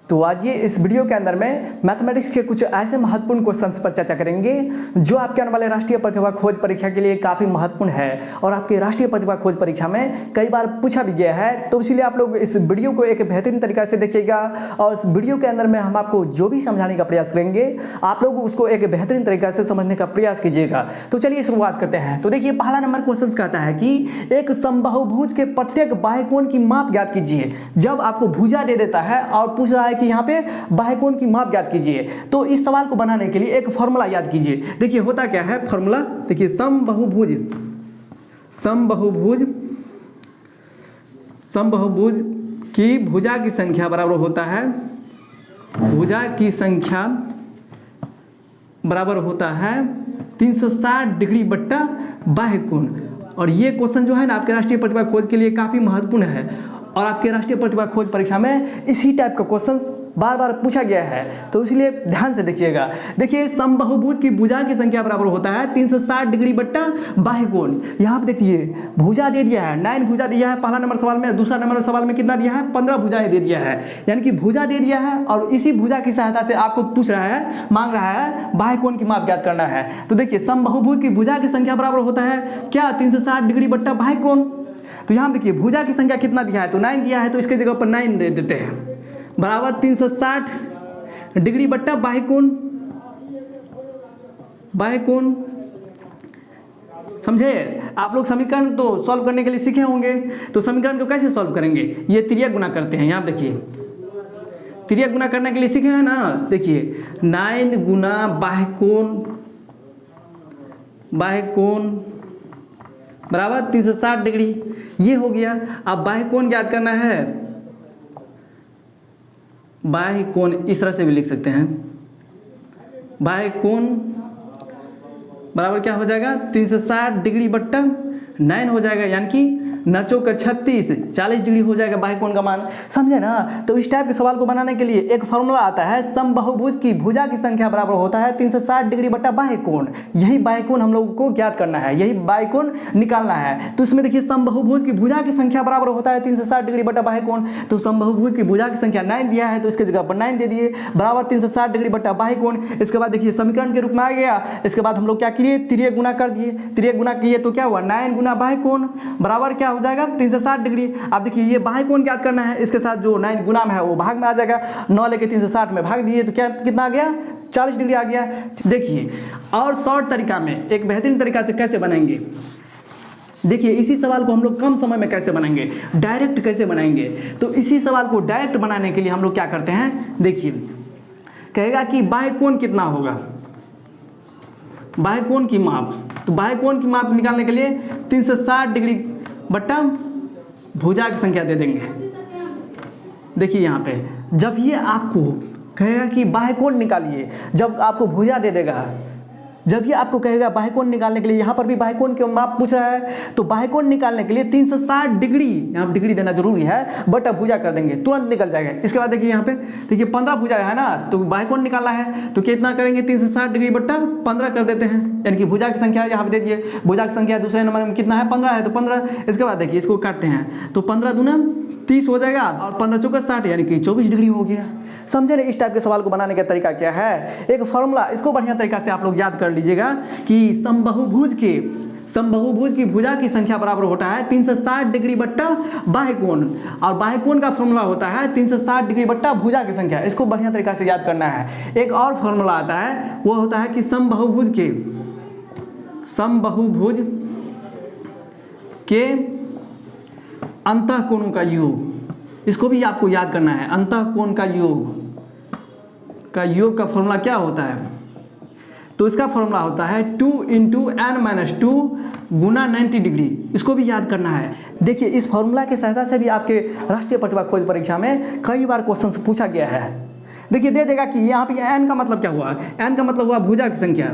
तो आज ये इस वीडियो के अंदर में मैथमेटिक्स के कुछ ऐसे महत्वपूर्ण क्वेश्चंस पर चर्चा करेंगे जो आपके आने वाले राष्ट्रीय प्रतिभा खोज परीक्षा के लिए काफ़ी महत्वपूर्ण है और आपके राष्ट्रीय प्रतिभा खोज परीक्षा में कई बार पूछा भी गया है। तो इसीलिए आप लोग इस वीडियो को एक बेहतरीन तरीके से देखिएगा और इस वीडियो के अंदर में हम आपको जो भी समझाने का प्रयास करेंगे आप लोग उसको एक बेहतरीन तरीके से समझने का प्रयास कीजिएगा। तो चलिए शुरुआत करते हैं। तो देखिए पहला नंबर क्वेश्चन कहता है कि एक समबाहुभुज के प्रत्येक बाह्यकोण की माप ज्ञात कीजिए। जब आपको भुजा दे देता है और पूछ रहा है कि यहाँ पे बाह्यकोण की माप ज्ञात कीजिए, तो इस सवाल को बनाने के लिए एक फॉर्मूला याद कीजिए। देखिए होता क्या है फॉर्मूला, देखिए समबाहुभुज की भुजा की संख्या बराबर होता है, भुजा की संख्या बराबर होता है 360 डिग्री बट्टा बाह्यकोण। और ये क्वेश्चन जो है ना आपके राष्ट्रीय प्रतिभा खोज के लिए काफ़ी महत्वपूर्ण है और आपके राष्ट्रीय प्रतिभा खोज परीक्षा में इसी टाइप का क्वेश्चन बार बार पूछा गया है, तो इसलिए ध्यान से देखिएगा। देखिए समबाहुभुज की भुजा की संख्या बराबर होता है 360 डिग्री बट्टा बाह्यकोण। यहाँ पे देखिए भुजा दे दिया है, 9 भुजा दिया है पहला नंबर सवाल में, दूसरा नंबर सवाल में कितना दिया है 15 भुजाएं दे दिया है, यानी कि भुजा दे दिया है और इसी भुजा की सहायता से आपको पूछ रहा है, मांग रहा है बाह्यकोण की माप ज्ञात करना है। तो देखिए समबाहुभुज की भुजा की संख्या बराबर होता है क्या 360 डिग्री बट्टा बाह्यकोण। तो यहाँ देखिए भुजा की संख्या कितना दिया है, तो 9 दिया है, तो इसके जगह पर 9 दे देते हैं बराबर 360 डिग्री बट्टा बाह्यकोण। बाह्यकोण समझे आप लोग। समीकरण तो सॉल्व करने के लिए सीखे होंगे, तो समीकरण को कैसे सॉल्व करेंगे, ये तिर्यक गुना करते हैं। यहाँ देखिए तिर्यक गुना करने के लिए सीखे हैं ना, देखिए 9 गुना बाह्यकोण बराबर 360 डिग्री, ये हो गया। अब बाह्यकोण ज्ञात करना है, बाह्यकोण इस तरह से भी लिख सकते हैं, बाह्यकोण बराबर क्या हो जाएगा 360 डिग्री बट्टा 9 हो जाएगा, यानी कि नचो का 36 40 डिग्री हो जाएगा बाह्यकोण का मान। समझे ना। तो इस टाइप के सवाल को बनाने के लिए एक फॉर्मूला आता है, समबाहुभुज की भुजा की संख्या बराबर होता है 360 डिग्री बट्टा बाह्यकोण। यही बाह्यकोण हम लोगों को ज्ञात करना है, यही बाह्यकोण निकालना है। तो इसमें देखिए समबाहुभुज की भुजा की संख्या बराबर होता है 360 डिग्री बट्टा बाह्यकोण। तो समबाहुभुज की भुजा की संख्या 9 दिया है, तो इसके जगह पर 9 दे दिए बराबर 360 डिग्री बट्टा बाह्यकोण। इसके बाद देखिए समीकरण के रूप में आ गया। इसके बाद हम लोग क्या किए, तिर्यक गुना कर दिए। तिर्यक गुना किए तो क्या हुआ 9 गुना बाह्यकोण बराबर क्या हो जाएगा 360 डिग्री। अब देखिए ये बाह्यकोण ज्ञात करना है, इसके साथ जो 9 गुना में है वो भाग में आ जाएगा, 9 लेके 360 में भाग दिए तो क्या कितना आ गया 40 डिग्री आ गया। देखिए और शॉर्ट तरीका में एक बेहतरीन तरीका से कैसे बनाएंगे, देखिए इसी सवाल को हम लोग कम समय में कैसे बनाएंगे, डायरेक्ट कैसे बनाएंगे। तो इसी सवाल को डायरेक्ट बनाने के लिए हम लोग क्या करते हैं, देखिए कहेगा कि बाह्यकोण कितना होगा, बाह्यकोण की माप। तो बाह्यकोण की माप निकालने के लिए 360 डिग्री बट्टा भुजा की संख्या दे देंगे। देखिए यहाँ पे जब ये आपको कहेगा कि बाह्यकोण निकालिए, जब आपको भुजा दे देगा, जब ये आपको कहेगा बाह्यकोण निकालने के लिए, यहाँ पर भी बाह्यकोण के माप पूछ रहा है, तो बाह्यकोण निकालने के लिए 360 डिग्री, यहाँ डिग्री देना जरूरी है, बटा भुजा कर देंगे तुरंत निकल जाएगा। इसके बाद देखिए यहाँ पे देखिए 15 भुजा है ना, तो बाह्यकोण निकालना है तो कितना करेंगे 360 डिग्री बट्टा 15 कर देते हैं, यानी कि भुजा की संख्या यहाँ पे दे दिए। भुजा की संख्या दूसरे नंबर में कितना है 15 है, तो 15। इसके बाद देखिए इसको काटते हैं तो 15 दूना 30 हो जाएगा और 15 चौका 60, यानी कि 24 डिग्री हो गया। समझे ना। इस टाइप के सवाल को बनाने का तरीका क्या है, एक फॉर्मूला, इसको बढ़िया तरीका से आप लोग याद कर लीजिएगा कि समबाहुभुज की भुजा की संख्या बराबर होता है 360 डिग्री बट्टा बाह्यकोण, और बाह्यकोण का फॉर्मूला होता है 360 डिग्री बट्टा भुजा की संख्या। इसको बढ़िया तरीका से याद करना है। एक और फॉर्मूला आता है, वो होता है कि समबाहुभुज के अंतःकोणों का योग, इसको भी आपको याद करना है। अंतःकोण का योग का फॉर्मूला क्या होता है, तो इसका फॉर्मूला होता है 2 × n - 2 गुना 90 डिग्री। इसको भी याद करना है। देखिए इस फॉर्मूला की सहायता से भी आपके राष्ट्रीय प्रतिभा खोज परीक्षा में कई बार क्वेश्चन पूछा गया है। देखिए दे देगा कि यहाँ पे n का मतलब क्या हुआ, n का मतलब हुआ भुजा की संख्या,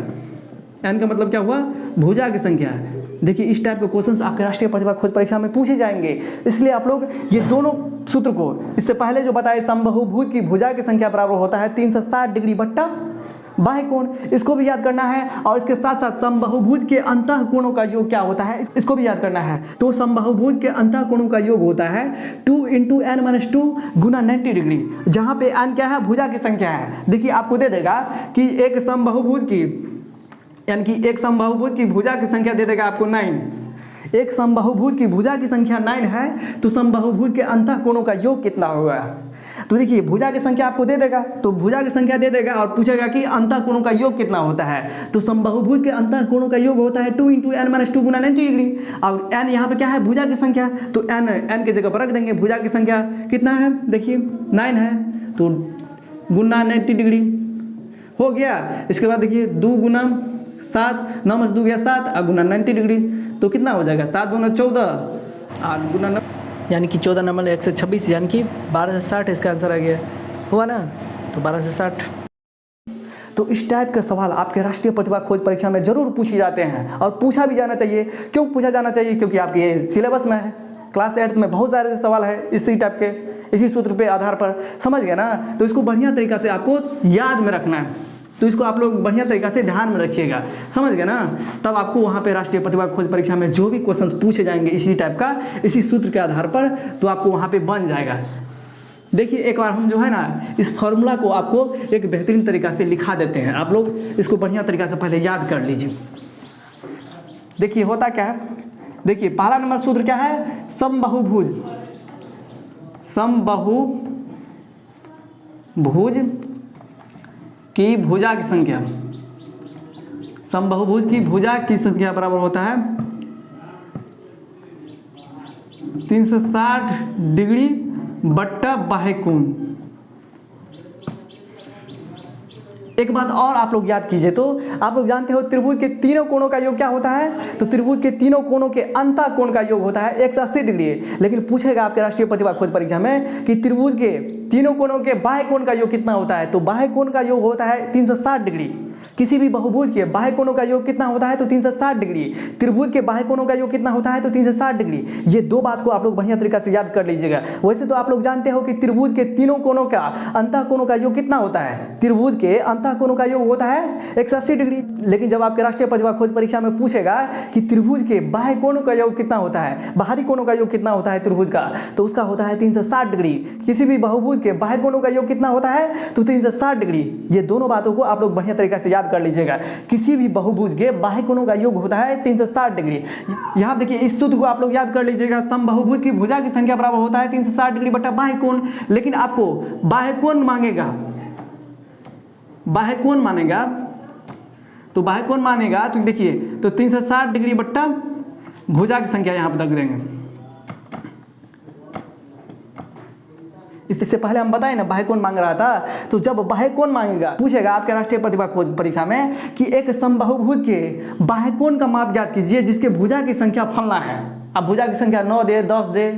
n का मतलब क्या हुआ भुजा की संख्या। देखिए इस टाइप के क्वेश्चंस आपके राष्ट्रीय प्रतिभा खोज परीक्षा में पूछे जाएंगे, इसलिए आप लोग ये दोनों सूत्र को, इससे पहले जो बताए समबाहुभुज की भुजा की संख्या बराबर होता है 360 डिग्री बट्टा बाह्य कोण, इसको भी याद करना है। और इसके साथ साथ समबाहुभुज के अंतः कोणों का योग क्या होता है, इसको भी याद करना है। तो समबाहुभुज के अंतः कोणों का योग होता है 2 × n-2 गुना 90 डिग्री, जहाँ पे n क्या है, भुजा की संख्या है। देखिए आपको दे देगा कि एक समबाहुभुज की, यानी कि एक समबाहुभुज की भुजा की संख्या दे देगा आपको 9। एक समबाहुभुज की भुजा की संख्या 9 है, तो समबाहुभुज के अंतः कोणों का योग कितना होगा। तो देखिए भुजा की संख्या आपको दे देगा, तो भुजा की संख्या दे देगा और पूछेगा कि अंतः कोणों का योग कितना होता है। तो समबाहुभुज के अंतः कोणों का योग होता है 2 × n-2 गुना 90 डिग्री। और n यहाँ पे क्या है, भुजा की संख्या, तो n के जगह पर रख देंगे। भुजा की संख्या कितना है, देखिए 9 है, तो गुना 90 डिग्री हो गया। इसके बाद देखिए 2 गुना 7, 9 2 गया 7 और गुना 90 डिग्री, तो कितना हो जाएगा, 7 गुना 14 8 गुना, यानी कि 14 नंबर 1 से 26, यानी कि 12 से 60 इसका आंसर आ गया, हुआ ना। तो 12 से 60। तो इस टाइप के सवाल आपके राष्ट्रीय प्रतिभा खोज परीक्षा में जरूर पूछे जाते हैं और पूछा भी जाना चाहिए। क्यों पूछा जाना चाहिए, क्योंकि आपके सिलेबस में है, क्लास 8 में बहुत सारे सवाल है इसी टाइप के, इसी सूत्र पे आधार पर, समझ गए ना। तो इसको बढ़िया तरीक़ा से आपको याद में रखना है, तो इसको आप लोग बढ़िया तरीक़ा से ध्यान में रखिएगा, समझ गए ना। तब आपको वहाँ पे राष्ट्रीय प्रतिभा खोज परीक्षा में जो भी क्वेश्चंस पूछे जाएंगे इसी टाइप का, इसी सूत्र के आधार पर, तो आपको वहाँ पे बन जाएगा। देखिए एक बार हम जो है ना इस फॉर्मूला को आपको एक बेहतरीन तरीक़ा से लिखा देते हैं, आप लोग इसको बढ़िया तरीक़ा से पहले याद कर लीजिए। देखिए होता क्या है, देखिए पहला नंबर सूत्र क्या है, समबाहुभुज, समबाहुभुज की भुजा की संख्या, समबाहुभुज की भुजा की संख्या बराबर होता है 360 डिग्री बट्टा बाह्य कोण। एक बात और आप लोग याद कीजिए, तो आप लोग जानते हो त्रिभुज के तीनों कोणों का योग क्या होता है, तो त्रिभुज के तीनों कोणों के अंतः कोण का योग होता है 180 डिग्री। लेकिन पूछेगा आपके राष्ट्रीय प्रतिभा खोज परीक्षा में कि त्रिभुज के तीनों कोणों के बाह्य कोण का योग कितना होता है, तो बाह्य कोण का योग होता है 360 डिग्री। किसी भी बहुभुज के बाह्य कोणों का योग कितना होता है, तो 360 डिग्री। त्रिभुज के बाह्य कोणों का योग कितना होता है, तो 360 डिग्री। ये दो बात को आप लोग बढ़िया तरीका से याद कर लीजिएगा। वैसे तो आप लोग जानते हो कि त्रिभुज के तीनों कोणों का अंतः कोणों का योग कितना होता है, त्रिभुज के अंतः कोणों का योग होता है 180 डिग्री। लेकिन जब आपके राष्ट्रीय प्रतिभा खोज परीक्षा में पूछेगा कि त्रिभुज के बाह्य कोणों का योग कितना होता है, बाहरी कोणों का योग कितना होता है त्रिभुज का, तो उसका होता है 360 डिग्री। किसी भी बहुभुज के बाह्य कोणों का योग कितना होता है, तो 360 डिग्री। ये दोनों बातों को आप लोग बढ़िया तरीके से याद कर लीजिएगा। किसी भी बहुभुज के बाह्य कोणों का योग होता है 360 डिग्री। यहाँ देखिए इस सूत्र को आप लोग याद कर लीजिएगा, समबाहुभुज की भुजा की संख्या बराबर होता है 360 डिग्री बटा बाह्य कोण। लेकिन आपको बाह्य कोण मांगेगा, बाह्य कोण मानेगा, तो बाह्य कोण मानेगा तो देखिए तो 360 डिग्री बट्टा भुजा की संख्या यहाँ पर रख देंगे। इससे पहले हम बताएं ना बाह्य कोण मांग रहा था, तो जब बाह्य कोण मांगेगा पूछेगा आपके राष्ट्रीय प्रतिभा खोज परीक्षा में कि एक समबाहुभुज के बाह्य कोण का माप ज्ञात कीजिए जिसके भुजा की संख्या फलना है। अब भुजा की संख्या 9 दे 10 दे,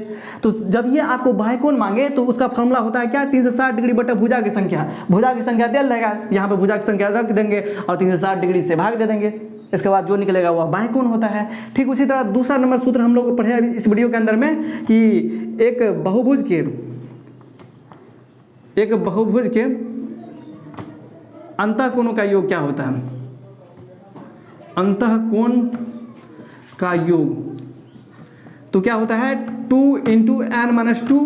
तो जब ये आपको बाह्य कोण मांगे तो उसका फॉर्मूला होता है क्या, 360 डिग्री बटा भुजा की संख्या। भुजा की संख्या दे रहेगा, यहाँ पे भुजा की संख्या रख देंगे और 360 डिग्री से भाग दे देंगे। इसके बाद जो निकलेगा वह बाह्य कोण होता है। ठीक उसी तरह दूसरा नंबर सूत्र हम लोग पढ़े अभी इस वीडियो के अंदर में कि एक बहुभुज के अंतः कोणों का योग क्या होता है, अंतः कोण का योग तो क्या होता है 2 × n-2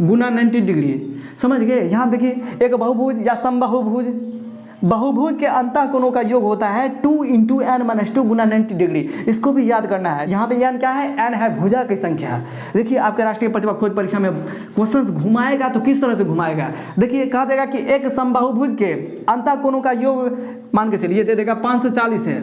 गुना 90 डिग्री। समझ गए। यहाँ देखिए एक बहुभुज या समबाहुभुज, बहुभुज के अंतः कोणों का योग होता है 2 × n-2 गुना 90 डिग्री। इसको भी याद करना है। यहाँ पे n क्या है, n है भुजा की संख्या। देखिए आपके राष्ट्रीय प्रतिभा खोज परीक्षा में क्वेश्चंस घुमाएगा तो किस तरह से घुमाएगा, देखिए कहा देगा कि एक समबाहुभुज के अंतः कोणों का योग मान के चलिए दे देगा 540 है।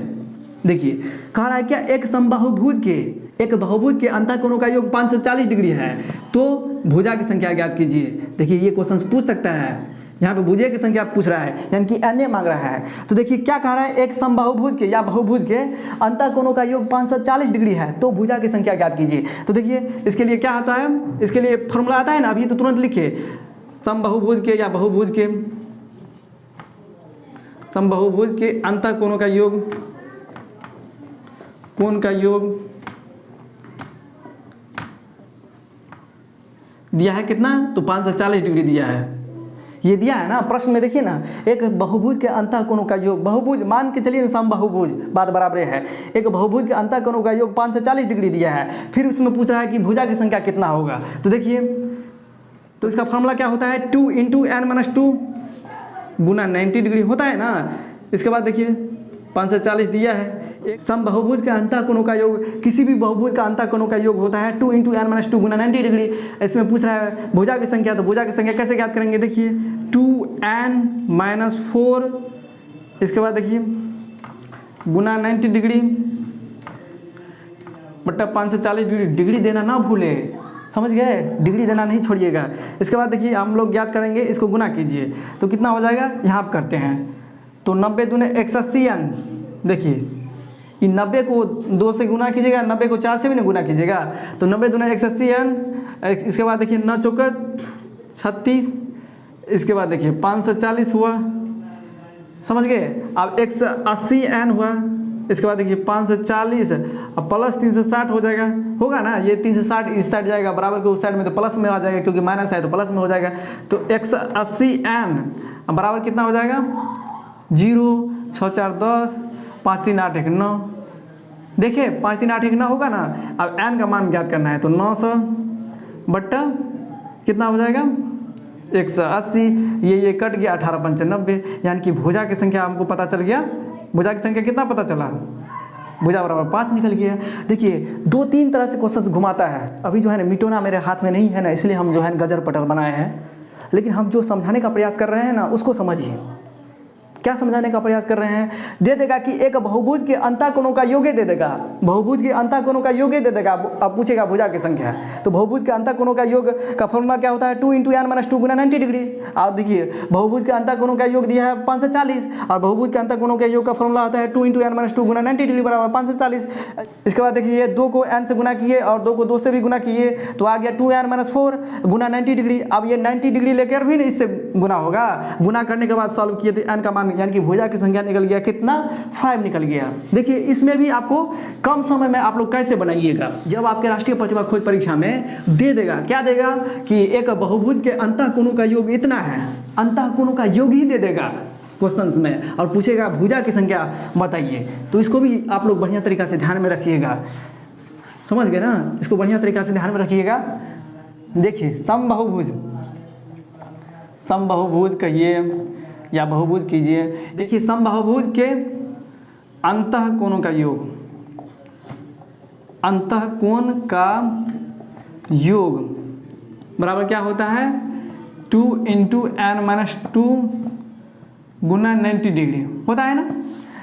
देखिए कह रहा है क्या, एक समबाहुभुज के, एक बहुभुज के अंतः कोणों का योग 540 डिग्री है, तो भुजा की संख्या ज्ञात कीजिए। देखिए ये क्वेश्चन पूछ सकता है, यहाँ पे भुजा की संख्या पूछ रहा है, यानी कि n मांग रहा है। तो देखिए क्या कह रहा है, एक समबाहुभुज के या बहुभुज के अंतः कोणों का योग 540 डिग्री है, तो भुजा की संख्या ज्ञात कीजिए। तो देखिए इसके लिए क्या आता है, इसके लिए फॉर्मूला आता है ना, अभी तो तुरंत लिखिए, समबाहुभुज के या बहुभुज के, समबाहुभुज के अंतः कोणों का योग, कोण का योग दिया है कितना, तो 540 डिग्री दिया है। ये दिया है ना प्रश्न में, देखिए ना, एक बहुभुज के अंतःकोणों का योग, बहुभुज मान के चलिए समबाहुभुज, बात बराबर है, एक बहुभुज के अंतःकोणों का योग 540 डिग्री दिया है, फिर उसमें पूछ रहा है कि भुजा की संख्या कितना होगा। तो देखिए, तो इसका फॉर्मूला क्या होता है, 2 × n-2 गुना 90 डिग्री होता है ना। इसके बाद देखिए 540 दिया है, एक समबाहुभुज के अंतःकोणों का योग, किसी भी बहुभुज का अंतःकोणों का योग होता है 2 × n-2 गुना 90 डिग्री। इसमें पूछ रहा है भुजा की संख्या, तो भुजा की संख्या कैसे ज्ञात करेंगे, देखिए 2n-4, इसके बाद देखिए गुना 90 डिग्री बट्टा 540 डिग्री, डिग्री देना ना भूले, समझ गए, डिग्री देना नहीं छोड़िएगा। इसके बाद देखिए हम लोग ज्ञात करेंगे, इसको गुना कीजिए तो कितना हो जाएगा, यहाँ आप करते हैं तो 90 दूने 180n, देखिए इन 90 को 2 से गुना कीजिएगा, 90 को 4 से भी नहीं गुना कीजिएगा, तो 90 दूने 180n, इसके बाद देखिए 9 चौका 36, इसके बाद देखिए 540 हुआ, समझ गए। अब 180n हुआ, इसके बाद देखिए 540 अब प्लस 360 हो जाएगा, होगा ना, ये 360 इस साइड जाएगा, बराबर के उस साइड में तो प्लस में आ जाएगा, क्योंकि माइनस है तो प्लस में हो जाएगा। तो 180n बराबर कितना हो जाएगा, 0 6 4 10 5 3 8 1 9, देखिए 5 3 8 1 9 होगा ना। अब n का मान ज्ञात करना है, तो 900 बट्टा कितना हो जाएगा 180, ये कट गया 18 × 5 90, यानी कि भुजा की संख्या हमको पता चल गया, भुजा की संख्या कितना पता चला, भुजा बराबर 5 निकल गया। देखिए 2-3 तरह से क्वेश्चन घुमाता है, अभी जो है ना मिटोना मेरे हाथ में नहीं है ना, इसलिए हम जो है गजर पटर बनाए हैं, लेकिन हम जो समझाने का प्रयास कर रहे हैं ना उसको समझिए। क्या समझाने का प्रयास कर रहे हैं, दे देगा कि एक बहुभुज के अंतःकोणों का योग दे देगा, बहुभुज के अंतःकोणों का योग दे देगा। अब पूछेगा भुजा की संख्या, तो बहुभुज के अंतःकोणों का योग का फॉर्मूला क्या होता है, 2 × n-2 गुना 90 डिग्री। आप देखिए बहुभुज के अंतःकोणों का योग दिया है 540, और बहुभुज के अंतःकोणों के योग का फॉर्मूला होता है 2 × n-2 गुना 90 डिग्री बराबर 540। इसके बाद देखिए 2 को n से गुना किए और 2 को 2 से भी गुना किए, तो आ गया 2n-4 गुना 90 डिग्री। अब ये 90 डिग्री लेकर भी इससे गुना होगा, गुना करने के बाद सॉल्व किए तो n का मान यानी कि भुजा की संख्या निकल गया कितना, 5 निकल गया। देखिए इसमें भी आपको कम समय में आप लोग कैसे बनाइएगा, जब आपके राष्ट्रीय प्रतिभा खोज परीक्षा में दे देगा, क्या देगा कि एक बहुभुज के अंतःकोणों का योग इतना है, अंतःकोणों का योग ही दे देगा क्वेश्चन में, और पूछेगा भुजा की संख्या बताइए। तो इसको भी आप लोग बढ़िया तरीका से ध्यान में रखिएगा, समझ गए ना, इसको बढ़िया तरीका से ध्यान में रखिएगा। देखिए समबाहुभुज, समबाहुभुज कहिए या बहुभुज कीजिए, देखिए समबाहुभुज के अंतःकोणों का योग, अंतःकोण का योग बराबर क्या होता है, 2 × n-2 गुना 90 डिग्री होता है ना।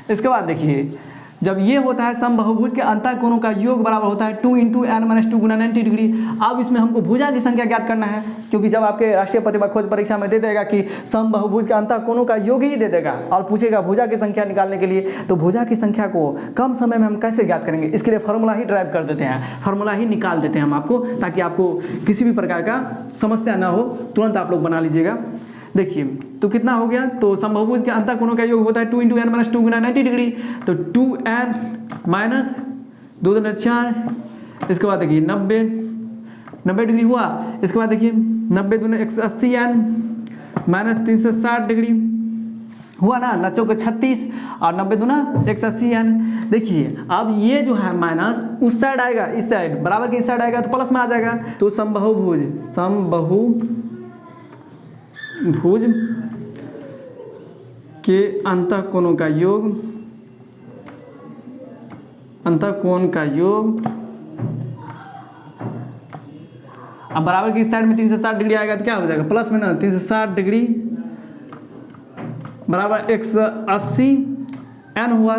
इसके बाद देखिए जब ये होता है समबाहुभुज के अंतःकोणों का योग बराबर होता है 2 × n-2 गुना 90 डिग्री। अब इसमें हमको भुजा की संख्या ज्ञात करना है, क्योंकि जब आपके राष्ट्रीय प्रतिभा खोज परीक्षा में दे देगा कि समबाहुभुज के अंतःकोणों का योग ही दे देगा और पूछेगा भुजा की संख्या निकालने के लिए, तो भुजा की संख्या को कम समय में हम कैसे ज्ञात करेंगे, इसके लिए फार्मूला ही ड्राइव कर देते हैं, फार्मूला ही निकाल देते हैं हम आपको, ताकि आपको किसी भी प्रकार का समस्या ना हो, तुरंत आप लोग बना लीजिएगा। देखिए तो कितना हो गया, तो समबाहुभुज के अंतःकोणों का योग होता है 2 × n-2 गुना 90 डिग्री, तो 2n माइनस 2 दूना 4, इसके बाद देखिए 90 डिग्री हुआ। इसके बाद देखिए 90 दूना 180n माइनस 360 डिग्री हुआ ना, 9 चौके 36 और 90 दूना 180n। देखिए अब ये जो है माइनस उस साइड आएगा, इस साइड बराबर के इस साइड आएगा तो प्लस में आ जाएगा। तो समबाहुभुज के अंतःकोणों का योग, अंतःकोण का योग, अब बराबर की इस साइड में 360 डिग्री आएगा तो क्या हो जाएगा, प्लस में ना 360 डिग्री बराबर 180n हुआ।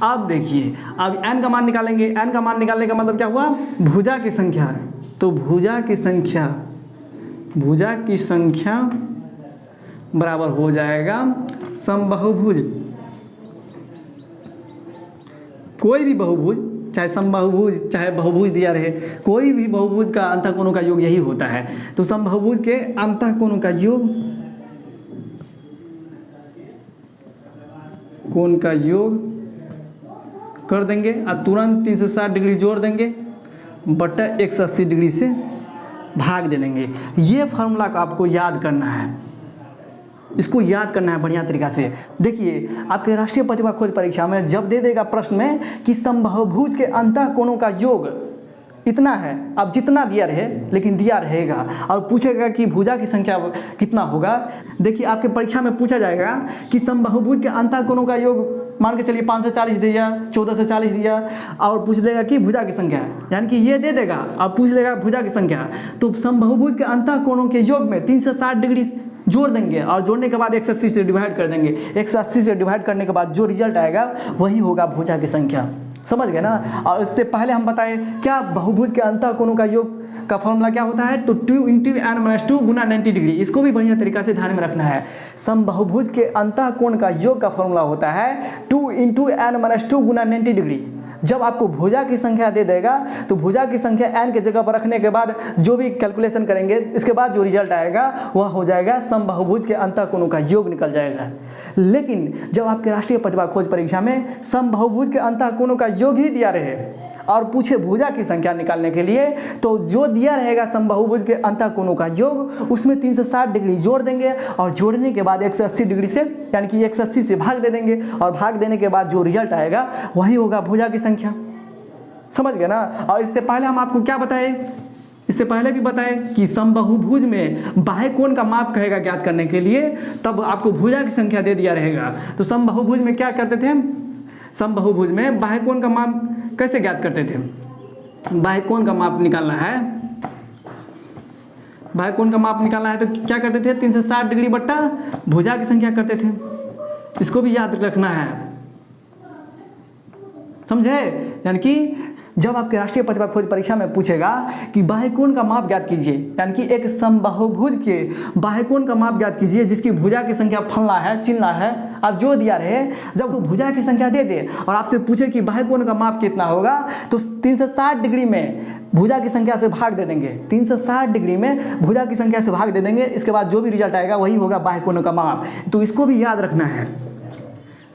अब देखिए अब n का मान निकालेंगे, n का मान निकालने का मतलब क्या हुआ, भुजा की संख्या। तो भुजा की संख्या बराबर हो जाएगा समबाहुभुज, कोई भी बहुभुज, चाहे समबाहुभुज चाहे बहुभुज दिया रहे, कोई भी बहुभुज का अंतःकोणों का योग यही होता है। तो समबाहुभुज के अंतःकोणों का योग, कोण का योग कर देंगे और तुरंत 360 डिग्री जोड़ देंगे बटा 180 डिग्री से भाग दे देंगे। ये फार्मूला को आपको याद करना है, इसको याद करना है बढ़िया तरीक़ा से। देखिए आपके राष्ट्रीय प्रतिभा खोज परीक्षा में जब दे देगा प्रश्न में कि समबाहुभुज के अंतःकोणों का योग इतना है, अब जितना दिया रहे लेकिन दिया रहेगा, और पूछेगा कि भुजा की संख्या कितना होगा। देखिए आपके परीक्षा में पूछा जाएगा कि समबाहुभुज के अंतःकोणों का योग मान के चलिए 540 दिया, 1440 दिया, और पूछ लेगा कि भुजा की संख्या, यानी कि ये दे देगा और पूछ लेगा भुजा की संख्या। तो समबाहुभुज के अंतःकोणों के योग में 360 डिग्री जोड़ देंगे और जोड़ने के बाद 180 से डिवाइड कर देंगे। 180 से डिवाइड करने के बाद जो रिजल्ट आएगा वही होगा भुजा की संख्या। समझ गए ना। और इससे पहले हम बताएं क्या बहुभुज के अंतःकोणों का योग का फॉर्मूला क्या होता है, तो 2 × n-2 गुना 90 डिग्री। इसको भी बढ़िया तरीका से ध्यान में रखना है। समबाहुभुज के अंतःकोण का योग का फॉर्मूला होता है 2 × n-2 गुना 90 डिग्री। जब आपको भुजा की संख्या दे देगा तो भुजा की संख्या n के जगह पर रखने के बाद जो भी कैलकुलेशन करेंगे इसके बाद जो रिजल्ट आएगा वह हो जाएगा समबाहुभुज के अंतःकोणों का योग निकल जाएगा। लेकिन जब आपके राष्ट्रीय प्रतिभा खोज परीक्षा में समबाहुभुज के अंतःकोणों का योग ही दिया रहे और पूछे भुजा की संख्या निकालने के लिए, तो जो दिया रहेगा समबाहुभुज के अंतःकोणों का योग उसमें 360 डिग्री जोड़ देंगे और जोड़ने के बाद 180 डिग्री से यानी कि 180 से भाग दे देंगे और भाग देने के बाद जो रिजल्ट आएगा वही होगा भुजा की संख्या। समझ गए ना। और इससे पहले हम आपको क्या बताएं, इससे पहले भी बताएं कि समबाहुभुज में बाह्य कोण का माप कहेगा ज्ञात करने के लिए, तब आपको भुजा की संख्या दे दिया रहेगा। तो समबाहुभुज में क्या करते थे, समबाहुभुज में बाह्य कोण का माप कैसे ज्ञात करते थे, बाह्य कोण का माप निकालना है, बाह्य कोण का माप निकालना है तो क्या करते थे 360 डिग्री बट्टा भुजा की संख्या करते थे। इसको भी याद रखना है, समझे। यानी कि जब आपके राष्ट्रीय प्रतिभा खोज परीक्षा में पूछेगा कि बाह्य कोण का माप ज्ञात कीजिए, यानी कि एक समबाहुभुज के बाह्य कोण का माप ज्ञात कीजिए जिसकी भुजा की संख्या फलना है चिन्हना है, अब जो दिया रहे जब वो भुजा की संख्या दे दे और आपसे पूछे कि बाह्य कोण का माप कितना होगा, तो 360 डिग्री में भुजा की संख्या से भाग दे देंगे, 360 डिग्री में भुजा की संख्या से भाग दे देंगे। इसके बाद जो भी रिजल्ट आएगा वही होगा बाह्य कोण का माप। तो इसको भी याद रखना है।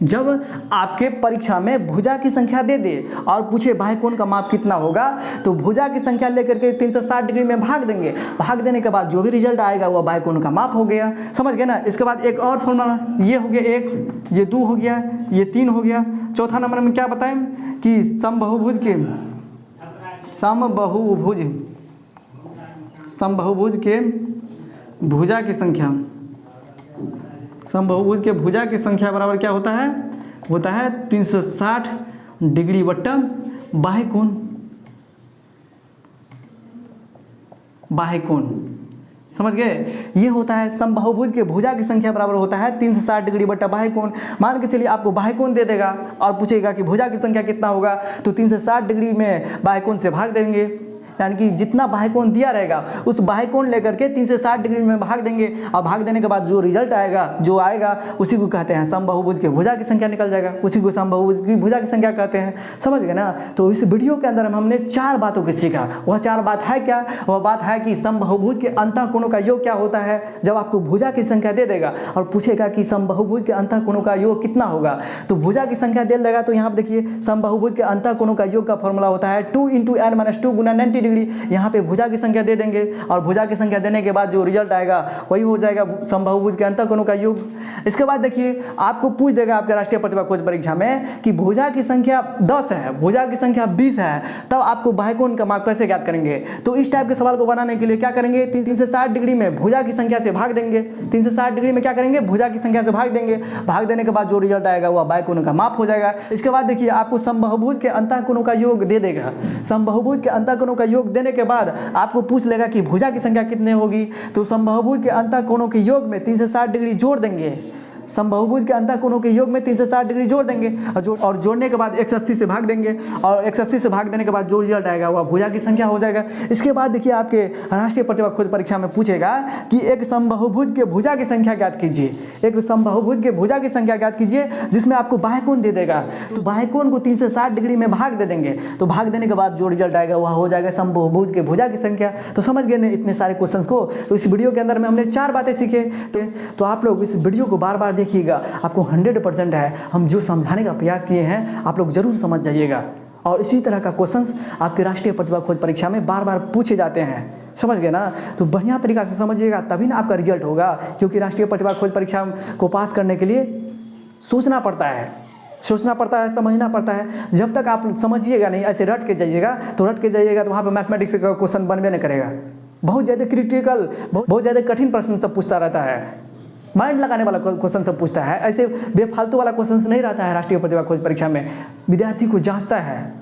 जब आपके परीक्षा में भुजा की संख्या दे दे और पूछे बाह्य कोण का माप कितना होगा, तो भुजा की संख्या लेकर के 360 डिग्री में भाग देंगे। भाग देने के बाद जो भी रिजल्ट आएगा वह बाह्य कोण का माप हो गया। समझ गए ना। इसके बाद एक और फॉर्मूला, ये हो गया 1, ये 2 हो गया, ये 3 हो गया। चौथा नंबर में क्या बताएं कि समबाहुभुज के भुजा की संख्या, समबाहुभुज के भुजा की संख्या बराबर क्या होता है 360 डिग्री बट्टा बाह्य कोण, बाह्य कोण। समझ गए। ये होता है समबाहुभुज के भुजा की संख्या बराबर होता है 360 डिग्री बट्टा बाह्य कोण। मान के चलिए आपको बाह्य कोण दे देगा और पूछेगा कि भुजा की संख्या कितना होगा, तो 360 डिग्री में बाह्य कोण से भाग देंगे, यानी कि जितना बाह्य कोण दिया रहेगा उस बाह्य कोण लेकर के 360 डिग्री में भाग देंगे और भाग देने के बाद जो रिजल्ट आएगा जो आएगा उसी को कहते हैं समबाहुभुज के भुजा की संख्या निकल जाएगा, उसी को समबाहुभुज की भुजा की संख्या कहते हैं। समझ गए ना। तो इस वीडियो के अंदर हमने 4 बातों को सीखा। वह 4 बात है क्या, वह बात है कि समबाहुभुज के अंतःकोणों का योग क्या होता है। जब आपको भुजा की संख्या दे देगा और पूछेगा कि समबाहुभुज के अंतःकोणों का योग कितना होगा, तो भुजा की संख्या दे देगा। तो यहाँ पर देखिए समबाहुभुज के अंतःकोणों का योग का फॉर्मूला होता है 2 × n-2 गुना 90 डिग्री। यहाँ पे भुजा की संख्या दे देंगे और भुजा की संख्या देने के बाद जो रिजल्ट आएगा वही हो जाएगा समबाहुभुज के अंतःकोणों का योग। इसके बाद देखिए आपको पूछ देगा आपके राष्ट्रीय प्रतिभा खोज परीक्षा में कि भुजा की संख्या 10 है, भुजा की संख्या 20 है, तब आपको बाह्य कोण का माप कैसे ज्ञात करेंगे। तो इस टाइप के सवाल को बनाने के लिए क्या करेंगे, 360 डिग्री में भुजा की संख्या से भाग देंगे। 360 डिग्री में क्या करेंगे, भुजा की संख्या से भाग देंगे। भाग देने के बाद जो रिजल्ट आएगा वह बाह्य कोण का माप हो जाएगा। इसके बाद देखिए आपको समबाहुभुज के अंतःकोणों का योग दे देगा। समबाहुभुज के अंतःकोणों का योग देने के बाद आपको पूछ लेगा कि भुजा की संख्या कितनी होगी, तो समबाहुभुज के अंतःकोणों के योग में 360 डिग्री जोड़ देंगे। समबाहुभुज के अंतःकोणों के योग में 360 डिग्री जोड़ देंगे और जोड़ने के बाद 180 से भाग देंगे और 180 से भाग देने के बाद जो रिजल्ट आएगा वह भुजा की संख्या हो जाएगा। इसके बाद देखिए आपके राष्ट्रीय प्रतिभा खोज परीक्षा में पूछेगा कि एक समबाहुभुज के भुजा की संख्या ज्ञात कीजिए। एक समबाहुभुज के भुजा की संख्या ज्ञात कीजिए जिसमें आपको बाह्य कोण दे देगा। तो बाह्य कोण को 360 डिग्री में भाग दे देंगे। तो भाग देने के बाद जो रिजल्ट आएगा वह हो जाएगा समबाहुभुज के भुजा की संख्या। तो समझ गए ना इतने सारे क्वेश्चंस को। तो इस वीडियो के अंदर में हमने 4 बातें सीखे। तो आप लोग इस वीडियो को बार बार देखिएगा, आपको 100% है हम जो समझाने का प्रयास किए हैं आप लोग जरूर समझ जाइएगा। और इसी तरह का क्वेश्चंस आपके राष्ट्रीय प्रतिभा खोज परीक्षा में बार बार पूछे जाते हैं। समझ गए ना। तो बढ़िया तरीक़ा से समझिएगा तभी ना आपका रिजल्ट होगा, क्योंकि राष्ट्रीय प्रतिभा खोज परीक्षा को पास करने के लिए सोचना पड़ता है, समझना पड़ता है। जब तक आप समझिएगा नहीं, ऐसे रट के जाइएगा तो वहाँ पे मैथमेटिक्स का क्वेश्चन बनबे नहीं करेगा। बहुत ज़्यादा क्रिटिकल, बहुत ज़्यादा कठिन प्रश्न सब पूछता रहता है, माइंड लगाने वाला क्वेश्चन सब पूछता है। ऐसे बेफालतू वाला क्वेश्चन नहीं रहता है राष्ट्रीय प्रतिभा खोज परीक्षा में। विद्यार्थी को जांचता है।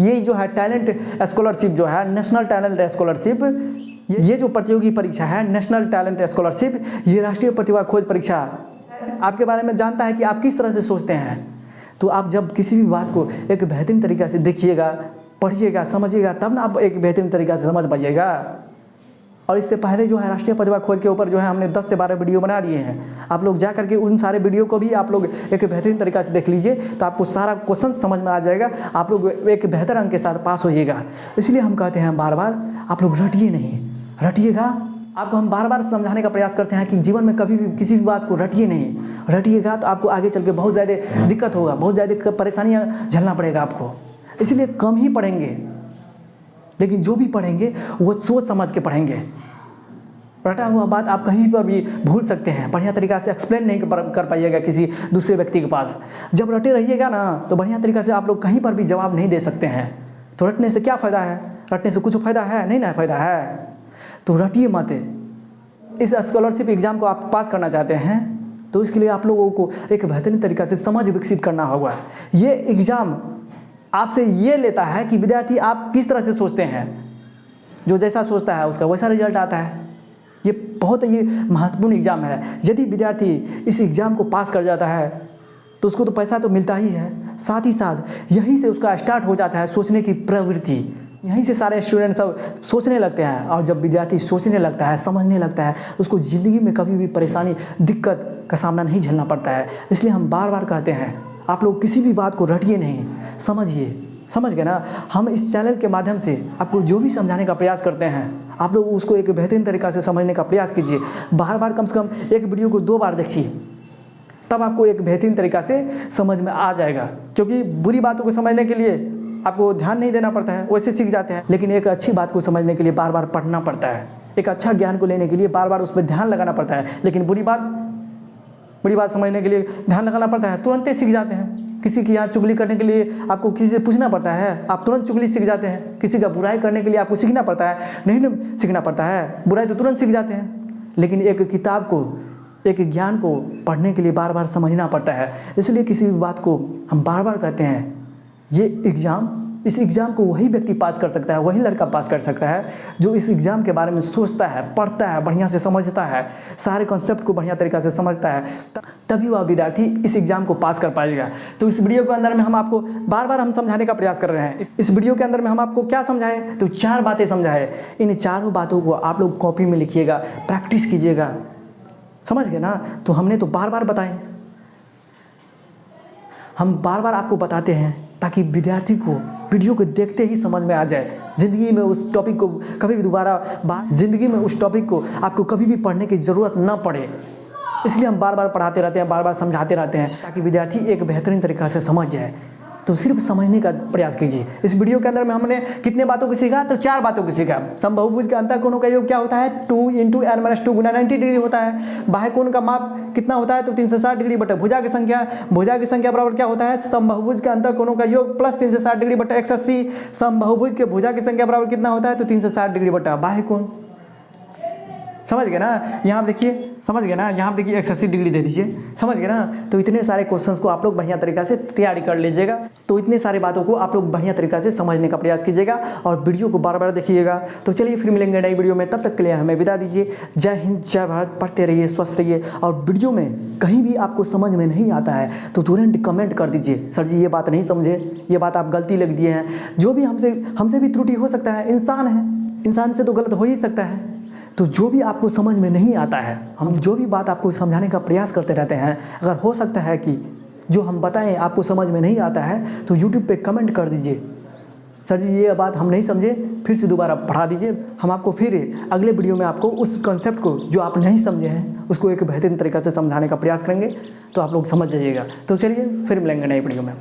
ये जो है टैलेंट स्कॉलरशिप जो है, नेशनल टैलेंट स्कॉलरशिप, ये जो प्रतियोगी परीक्षा है नेशनल टैलेंट स्कॉलरशिप, ये राष्ट्रीय प्रतिभा खोज परीक्षा आपके बारे में जानता है कि आप किस तरह से सोचते हैं। तो आप जब किसी भी बात को एक बेहतरीन तरीक़ा से देखिएगा, पढ़िएगा, समझिएगा, तब ना आप एक बेहतरीन तरीक़ा से समझ पाइएगा। और इससे पहले जो है राष्ट्रीय प्रतिभा खोज के ऊपर जो है हमने 10 से 12 वीडियो बना दिए हैं। आप लोग जा करके उन सारे वीडियो को भी आप लोग एक बेहतरीन तरीक़ा से देख लीजिए, तो आपको सारा क्वेश्चन समझ में आ जाएगा, आप लोग एक बेहतर अंक के साथ पास होइएगा। इसलिए हम कहते हैं बार बार आप लोग रटिए नहीं, रटिएगा। आपको हम बार बार समझाने का प्रयास करते हैं कि जीवन में कभी भी किसी भी बात को रटिए नहीं, रटिएगा तो आपको आगे चल के बहुत ज़्यादा दिक्कत होगा, बहुत ज़्यादा परेशानियाँ झेलना पड़ेगा आपको। इसलिए कम ही पढ़ेंगे, लेकिन जो भी पढ़ेंगे वो सोच समझ के पढ़ेंगे। रटा हुआ बात आप कहीं पर भी भूल सकते हैं, बढ़िया तरीक़ा से एक्सप्लेन नहीं कर पाइएगा किसी दूसरे व्यक्ति के पास। जब रटे रहिएगा ना तो बढ़िया तरीक़ा से आप लोग कहीं पर भी जवाब नहीं दे सकते हैं। तो रटने से क्या फ़ायदा है? रटने से कुछ फ़ायदा है नहीं ना, फ़ायदा है। तो रटिए मत। इस स्कॉलरशिप एग्ज़ाम को आप पास करना चाहते हैं तो इसके लिए आप लोगों को एक बेहतरीन तरीक़ा से समझ विकसित करना होगा। ये एग्ज़ाम आपसे ये लेता है कि विद्यार्थी आप किस तरह से सोचते हैं। जो जैसा सोचता है उसका वैसा रिजल्ट आता है। ये बहुत ही महत्वपूर्ण एग्ज़ाम है। यदि विद्यार्थी इस एग्ज़ाम को पास कर जाता है तो उसको तो पैसा तो मिलता ही है, साथ ही साथ यहीं से उसका स्टार्ट हो जाता है सोचने की प्रवृत्ति। यहीं से सारे स्टूडेंट सब सोचने लगते हैं, और जब विद्यार्थी सोचने लगता है, समझने लगता है, उसको ज़िंदगी में कभी भी परेशानी, दिक्कत का सामना नहीं झेलना पड़ता है। इसलिए हम बार बार कहते हैं आप लोग किसी भी बात को रटिए नहीं, समझिए। समझ गए ना। हम इस चैनल के माध्यम से आपको जो भी समझाने का प्रयास करते हैं आप लोग उसको एक बेहतरीन तरीक़ा से समझने का प्रयास कीजिए। बार बार कम से कम एक वीडियो को 2 बार देखिए, तब आपको एक बेहतरीन तरीक़ा से समझ में आ जाएगा। क्योंकि बुरी बातों को समझने के लिए आपको ध्यान नहीं देना पड़ता है, वैसे सीख जाते हैं। लेकिन एक अच्छी बात को समझने के लिए बार बार पढ़ना पड़ता है। एक अच्छा ज्ञान को लेने के लिए बार बार उस पर ध्यान लगाना पड़ता है। लेकिन बुरी बात समझने के लिए ध्यान लगाना पड़ता है, तुरंत ही सीख जाते हैं। किसी की यहाँ चुगली करने के लिए आपको किसी से पूछना पड़ता है, आप तुरंत चुगली सीख जाते हैं। किसी का बुराई करने के लिए आपको सीखना पड़ता है, नहीं सीखना पड़ता है, बुराई तो तुरंत सीख जाते हैं। लेकिन एक किताब को, एक ज्ञान को पढ़ने के लिए बार बार समझना पड़ता है। इसलिए किसी भी बात को हम बार बार कहते हैं ये एग्ज़ाम, इस एग्ज़ाम को वही व्यक्ति पास कर सकता है, वही लड़का पास कर सकता है जो इस एग्ज़ाम के बारे में सोचता है, पढ़ता है, बढ़िया से समझता है, सारे कॉन्सेप्ट को बढ़िया तरीक़ा से समझता है, तभी वह विद्यार्थी इस एग्ज़ाम को पास कर पाएगा। तो इस वीडियो के अंदर में हम आपको बार बार हम समझाने का प्रयास कर रहे हैं। इस वीडियो के अंदर में हम आपको क्या समझाए, तो 4 बातें समझाए। इन 4 बातों को आप लोग कॉपी में लिखिएगा, प्रैक्टिस कीजिएगा। समझ गए ना। तो हमने तो बार बार बताए, हम बार बार आपको बताते हैं ताकि विद्यार्थी को वीडियो को देखते ही समझ में आ जाए। ज़िंदगी में उस टॉपिक को कभी भी ज़िंदगी में उस टॉपिक को आपको कभी भी पढ़ने की ज़रूरत ना पड़े। इसलिए हम बार बार पढ़ाते रहते हैं, बार बार समझाते रहते हैं ताकि विद्यार्थी एक बेहतरीन तरीक़ा से समझ जाए। तो सिर्फ समझने का प्रयास कीजिए। इस वीडियो के अंदर में हमने कितने बातों को सीखा, तो 4 बातों को सीखा। समबाहुभुज का अंतःकोणों का योग क्या होता है, 2 × n - 2 गुना 90 डिग्री होता है। बाह्य कोण का माप कितना होता है, तो 360 डिग्री बटा भुजा की संख्या बराबर क्या होता है, समबाहुभुज के अंतःकोणों का योग प्लस 360 डिग्री बटा 180। समबाहुभुज के भुजा की संख्या बराबर कितना होता है, तो 360 डिग्री बटा बाह्य कोण। समझ गए ना। यहाँ देखिए, समझ गए ना, यहाँ देखिए 180 डिग्री दे दीजिए। समझ गए ना। तो इतने सारे क्वेश्चंस को आप लोग बढ़िया तरीक़ा से तैयारी कर लीजिएगा। तो इतने सारे बातों को आप लोग बढ़िया तरीक़ा से समझने का प्रयास कीजिएगा और वीडियो को बार बार देखिएगा। तो चलिए फिर मिलेंगे नई वीडियो में, तब तक के लिए हमें विदा दीजिए। जय हिंद, जय भारत। पढ़ते रहिए, स्वस्थ रहिए। और वीडियो में कहीं भी आपको समझ में नहीं आता है तो तुरंत कमेंट कर दीजिए, सर जी ये बात नहीं समझे, ये बात आप गलती लिख दिए हैं। जो भी हमसे भी त्रुटि हो सकता है, इंसान है, इंसान से तो गलत हो ही सकता है। तो जो भी आपको समझ में नहीं आता है, हम जो भी बात आपको समझाने का प्रयास करते रहते हैं, अगर हो सकता है कि जो हम बताएं आपको समझ में नहीं आता है तो YouTube पे कमेंट कर दीजिए, सर जी ये बात हम नहीं समझे, फिर से दोबारा पढ़ा दीजिए। हम आपको फिर अगले वीडियो में आपको उस कॉन्सेप्ट को जो आप नहीं समझे हैं उसको एक बेहतरीन तरीक़ा से समझाने का प्रयास करेंगे, तो आप लोग समझ जाइएगा। तो चलिए फिर मिलेंगे नई वीडियो में।